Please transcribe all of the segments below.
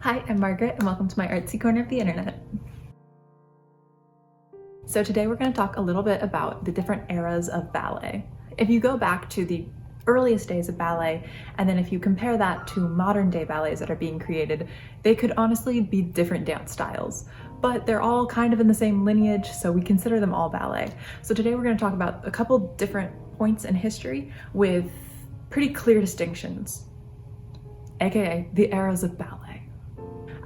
Hi, I'm Margaret and welcome to my artsy corner of the internet. So today we're going to talk a little bit about the different eras of ballet. If you go back to the earliest days of ballet, and then if you compare that to modern day ballets that are being created, they could honestly be different dance styles, but they're all kind of in the same lineage, so we consider them all ballet. So today we're going to talk about a couple different points in history with pretty clear distinctions, aka the eras of ballet.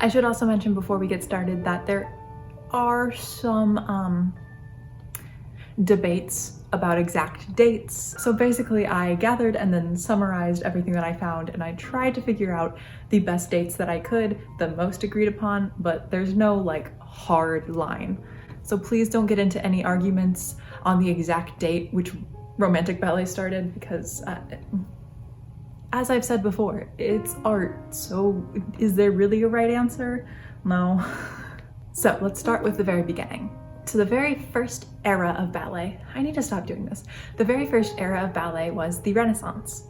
I should also mention before we get started that there are some debates about exact dates. So basically I gathered and then summarized everything that I found, and I tried to figure out the best dates that I could, the most agreed upon, but there's no like hard line. So please don't get into any arguments on the exact date which Romantic ballet started, because as I've said before, it's art, so is there really a right answer? No. So let's start with the very beginning. So the very first era of ballet, I need to stop doing this. The very first era of ballet was the Renaissance.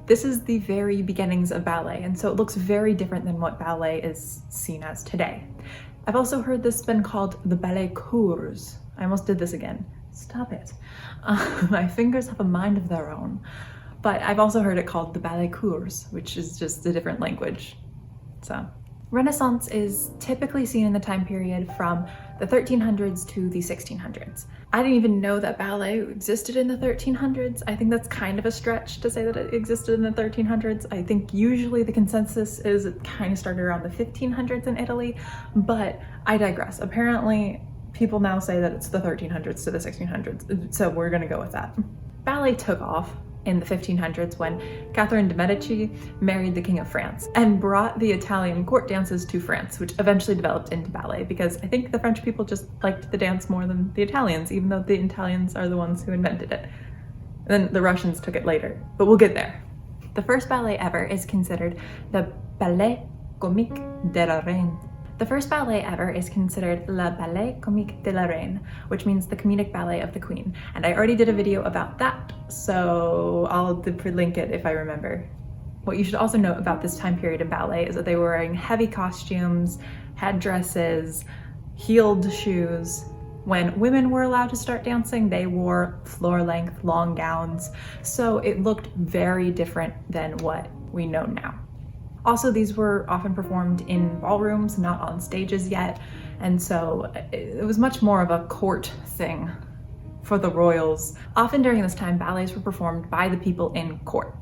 This is the very beginnings of ballet, and so it looks very different than what ballet is seen as today. I've also heard this been called the ballet cours. I almost did this again. Stop it. My fingers have a mind of their own. But I've also heard it called the ballet cours, which is just a different language. So, Renaissance is typically seen in the time period from the 1300s to the 1600s. I didn't even know that ballet existed in the 1300s. I think that's kind of a stretch to say that it existed in the 1300s. I think usually the consensus is it kind of started around the 1500s in Italy, but I digress. Apparently, people now say that it's the 1300s to the 1600s, so we're gonna go with that. Ballet took off in the 1500s when Catherine de' Medici married the King of France and brought the Italian court dances to France, which eventually developed into ballet because I think the French people just liked the dance more than the Italians, even though the Italians are the ones who invented it. And then the Russians took it later, but we'll get there. The first ballet ever is considered the Ballet Comique de la Reine. The first ballet ever is considered Le Ballet Comique de la Reine, which means the comedic ballet of the Queen. And I already did a video about that, so I'll link it if I remember. What you should also note about this time period in ballet is that they were wearing heavy costumes, headdresses, heeled shoes. When women were allowed to start dancing, they wore floor-length long gowns, so it looked very different than what we know now. Also, these were often performed in ballrooms, not on stages yet, and so it was much more of a court thing for the royals. Often during this time, ballets were performed by the people in court,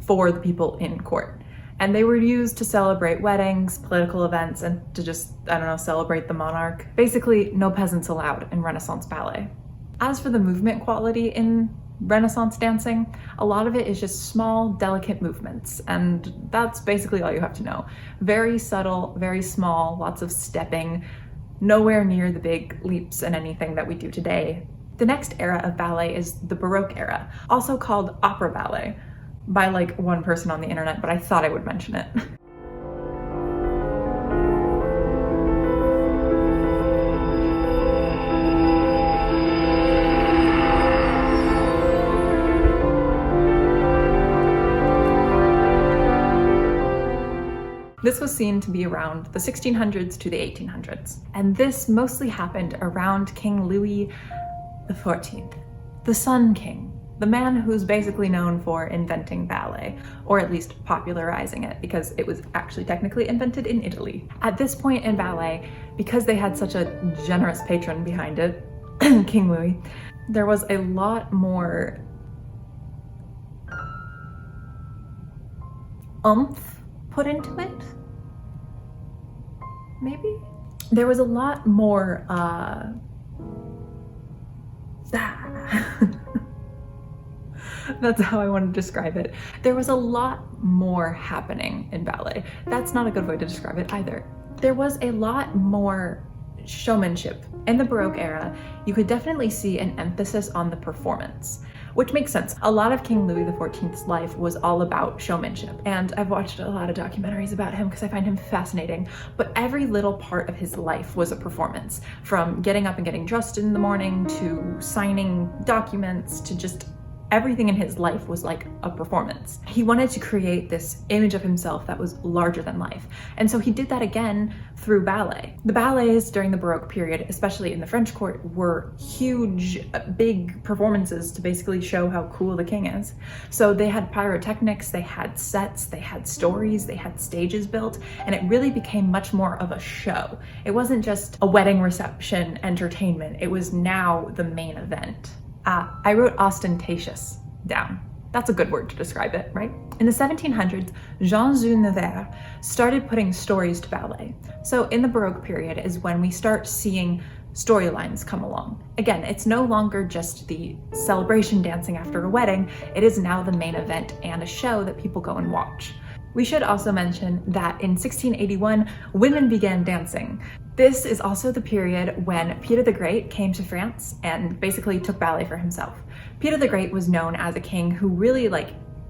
for the people in court. And they were used to celebrate weddings, political events, and to just, I don't know, celebrate the monarch. Basically, no peasants allowed in Renaissance ballet. As for the movement quality in Renaissance dancing, a lot of it is just small, delicate movements, and that's basically all you have to know. Very subtle, very small, lots of stepping, nowhere near the big leaps and anything that we do today. The next era of ballet is the Baroque era, also called opera ballet, by like one person on the internet, but I thought I would mention it. This was seen to be around the 1600s to the 1800s, and this mostly happened around King Louis XIV, the Sun King, the man who's basically known for inventing ballet, or at least popularizing it, because it was actually technically invented in Italy. At this point in ballet, because they had such a generous patron behind it, King Louis, there was a lot more oomph put into it. Maybe? There was a lot more, that's how I want to describe it. There was a lot more happening in ballet. That's not a good way to describe it either. There was a lot more showmanship. In the Baroque era, you could definitely see an emphasis on the performance, which makes sense. A lot of King Louis XIV's life was all about showmanship, and I've watched a lot of documentaries about him because I find him fascinating, but every little part of his life was a performance, from getting up and getting dressed in the morning to signing documents to just everything in his life was like a performance. He wanted to create this image of himself that was larger than life. And so he did that again through ballet. The ballets during the Baroque period, especially in the French court, were huge, big performances to basically show how cool the king is. So they had pyrotechnics, they had sets, they had stories, they had stages built, and it really became much more of a show. It wasn't just a wedding reception entertainment, it was now the main event. I wrote ostentatious down. That's a good word to describe it, right? In the 1700s, Jean Nevers started putting stories to ballet. So in the Baroque period is when we start seeing storylines come along. Again, it's no longer just the celebration dancing after a wedding, it is now the main event and a show that people go and watch. We should also mention that in 1681, women began dancing. This is also the period when Peter the Great came to France and basically took ballet for himself. Peter the Great was known as a king who really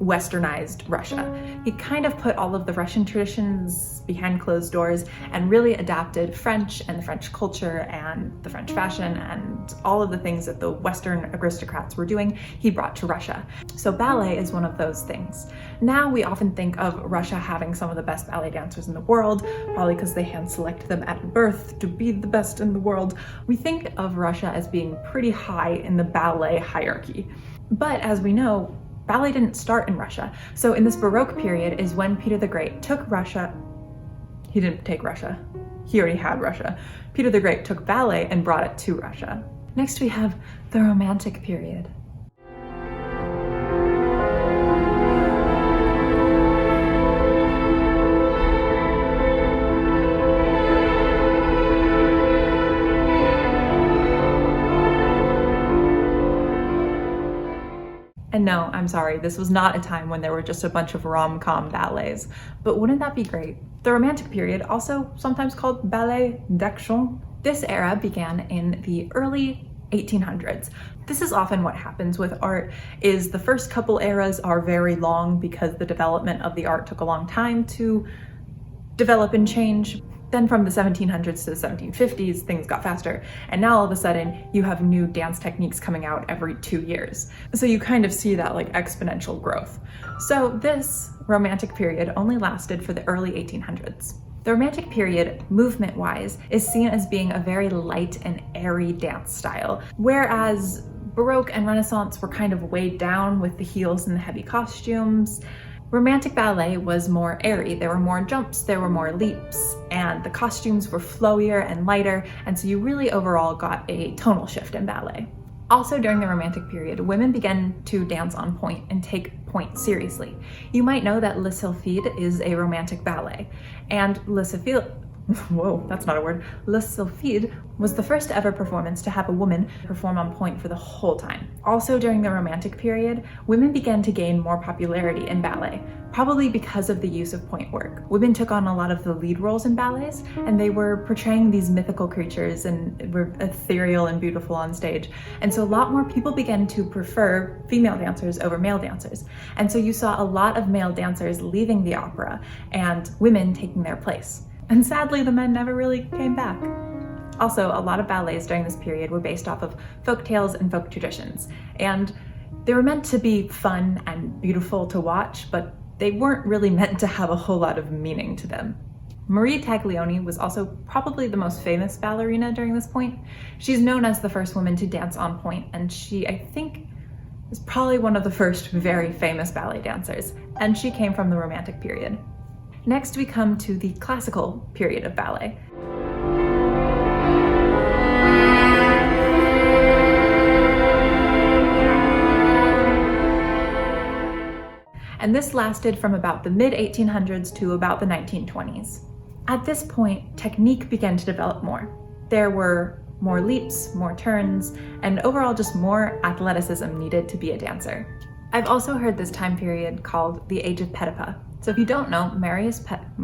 westernized Russia. He kind of put all of the Russian traditions behind closed doors and really adapted French and the French culture and the French fashion and all of the things that the Western aristocrats were doing, he brought to Russia. So ballet is one of those things. Now we often think of Russia having some of the best ballet dancers in the world, probably because they hand select them at birth to be the best in the world. We think of Russia as being pretty high in the ballet hierarchy. But as we know, ballet didn't start in Russia. So in this Baroque period is when Peter the Great took Russia. He didn't take Russia. He already had Russia. Peter the Great took ballet and brought it to Russia. Next we have the Romantic period. And no, I'm sorry, this was not a time when there were just a bunch of rom-com ballets, but wouldn't that be great? The Romantic period, also sometimes called Ballet d'Action, this era began in the early 1800s. This is often what happens with art, is the first couple eras are very long because the development of the art took a long time to develop and change. Then from the 1700s to the 1750s, things got faster. And now all of a sudden you have new dance techniques coming out every 2 years. So you kind of see that exponential growth. So this Romantic period only lasted for the early 1800s. The Romantic period, movement-wise, is seen as being a very light and airy dance style, whereas Baroque and Renaissance were kind of weighed down with the heels and the heavy costumes. Romantic ballet was more airy. There were more jumps, there were more leaps, and the costumes were flowier and lighter, and so you really overall got a tonal shift in ballet. Also during the Romantic period, women began to dance on point and take point seriously. You might know that Les Sylphides is a Romantic ballet, and Les Sylphides, whoa, that's not a word. Les Sylphides was the first ever performance to have a woman perform on point for the whole time. Also during the Romantic period, women began to gain more popularity in ballet, probably because of the use of point work. Women took on a lot of the lead roles in ballets, and they were portraying these mythical creatures and were ethereal and beautiful on stage. And so a lot more people began to prefer female dancers over male dancers. And so you saw a lot of male dancers leaving the opera and women taking their place. And sadly, the men never really came back. Also, a lot of ballets during this period were based off of folk tales and folk traditions, and they were meant to be fun and beautiful to watch, but they weren't really meant to have a whole lot of meaning to them. Marie Taglioni was also probably the most famous ballerina during this point. She's known as the first woman to dance on point, and she, I think, is probably one of the first very famous ballet dancers, and she came from the Romantic period. Next, we come to the classical period of ballet. And this lasted from about the mid-1800s to about the 1920s. At this point, technique began to develop more. There were more leaps, more turns, and overall just more athleticism needed to be a dancer. I've also heard this time period called the Age of Petipa. So if you don't know, Marius Petipa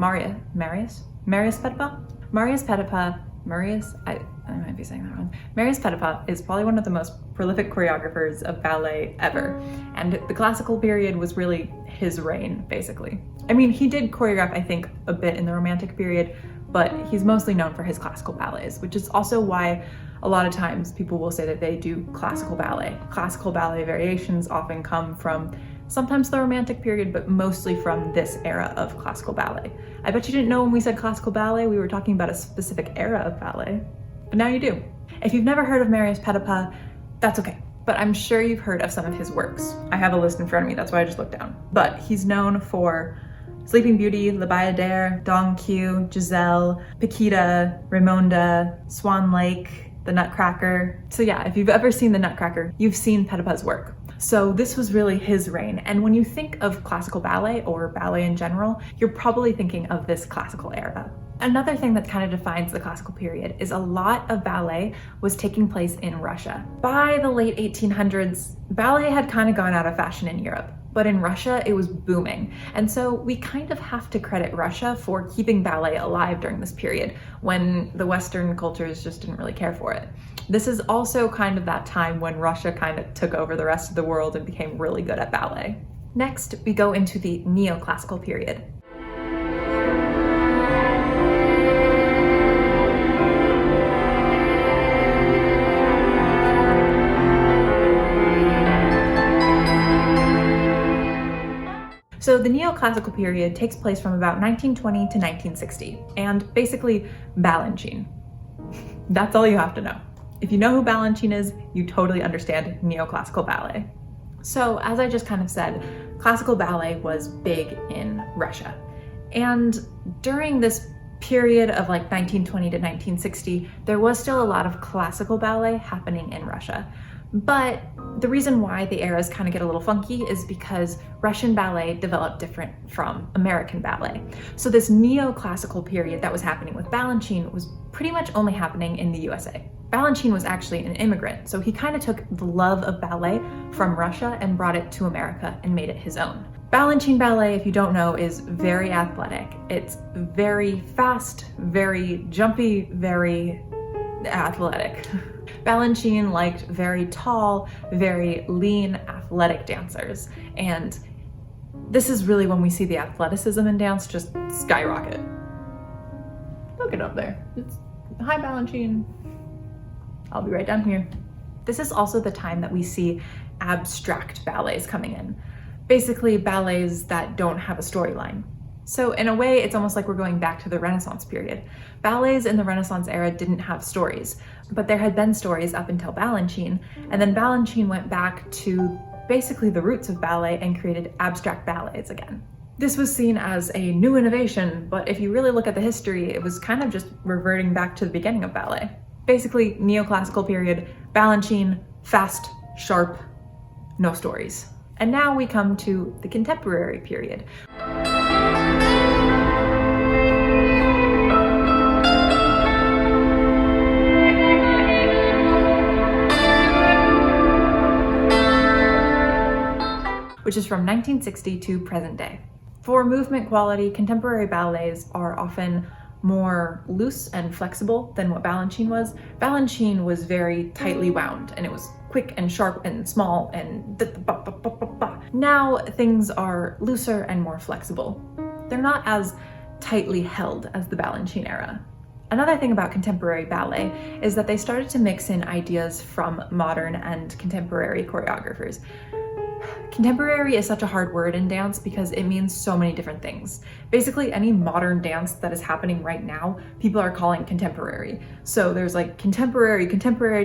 I might be saying that wrong. Marius Petipa is probably one of the most prolific choreographers of ballet ever, and the classical period was really his reign, basically. I mean, he did choreograph, I think, a bit in the Romantic period, but he's mostly known for his classical ballets, which is also why a lot of times people will say that they do classical ballet. Classical ballet variations often come from sometimes the Romantic period, but mostly from this era of classical ballet. I bet you didn't know when we said classical ballet, we were talking about a specific era of ballet, but now you do. If you've never heard of Marius Petipa, that's okay, but I'm sure you've heard of some of his works. I have a list in front of me, that's why I just looked down. But he's known for Sleeping Beauty, La Bayadère, Don Q, Giselle, Paquita, Raymonda, Swan Lake, The Nutcracker. So yeah, if you've ever seen The Nutcracker, you've seen Petipa's work. So this was really his reign. And when you think of classical ballet or ballet in general, you're probably thinking of this classical era. Another thing that kind of defines the classical period is a lot of ballet was taking place in Russia. By the late 1800s, ballet had kind of gone out of fashion in Europe, but in Russia it was booming. And so we kind of have to credit Russia for keeping ballet alive during this period when the Western cultures just didn't really care for it. This is also kind of that time when Russia kind of took over the rest of the world and became really good at ballet. Next, we go into the Neoclassical period. So the Neoclassical period takes place from about 1920 to 1960, and basically balanchine. That's all you have to know. If you know who balanchine is, you totally understand Neoclassical ballet. So as I just kind of said, classical ballet was big in Russia. And during this period of like 1920 to 1960, there was still a lot of classical ballet happening in Russia. But the reason why the eras kind of get a little funky is because Russian ballet developed different from American ballet. So this neoclassical period that was happening with balanchine was pretty much only happening in the USA. Balanchine was actually an immigrant, so he kind of took the love of ballet from Russia and brought it to America and made it his own. Balanchine ballet, if you don't know, is very athletic. It's very fast, very jumpy, very athletic. Balanchine liked very tall, very lean, athletic dancers. And this is really when we see the athleticism in dance just skyrocket. Look it up there. It's hi Balanchine. I'll be right down here. This is also the time that we see abstract ballets coming in. Basically ballets that don't have a storyline. So in a way, it's almost like we're going back to the Renaissance period. Ballets in the Renaissance era didn't have stories, but there had been stories up until Balanchine, and then Balanchine went back to basically the roots of ballet and created abstract ballets again. This was seen as a new innovation, but if you really look at the history, it was kind of just reverting back to the beginning of ballet. Basically, neoclassical period, Balanchine, fast, sharp, no stories. And now we come to the contemporary period. Which is from 1960 to present day. For movement quality, contemporary ballets are often more loose and flexible than what Balanchine was. Balanchine was very tightly wound, and it was quick and sharp and small and now things are looser and more flexible. They're not as tightly held as the Balanchine era. Another thing about contemporary ballet is that they started to mix in ideas from modern and contemporary choreographers. Contemporary is such a hard word in dance because it means so many different things. Basically, any modern dance that is happening right now, people are calling contemporary. So there's like contemporary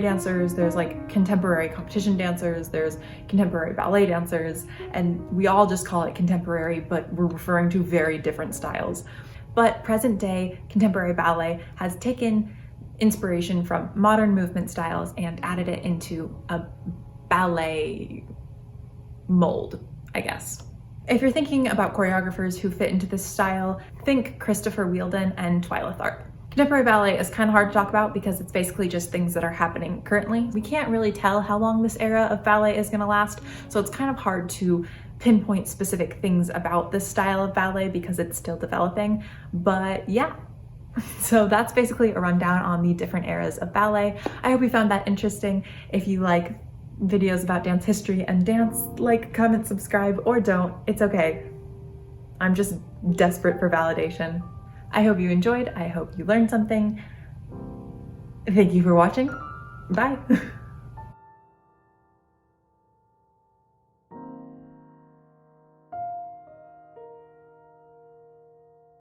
dancers, there's like contemporary competition dancers, there's contemporary ballet dancers, and we all just call it contemporary, but we're referring to very different styles. But present day contemporary ballet has taken inspiration from modern movement styles and added it into a ballet mold, I guess. If you're thinking about choreographers who fit into this style, think Christopher Wheeldon and Twyla Tharp. Contemporary ballet is kind of hard to talk about because it's basically just things that are happening currently. We can't really tell how long this era of ballet is going to last, so it's kind of hard to pinpoint specific things about this style of ballet because it's still developing. But yeah, So that's basically a rundown on the different eras of ballet. I hope you found that interesting. If you like videos about dance history and dance, like, comment, subscribe, or don't. It's okay. I'm just desperate for validation. I hope you enjoyed. I hope you learned something. Thank you for watching. Bye.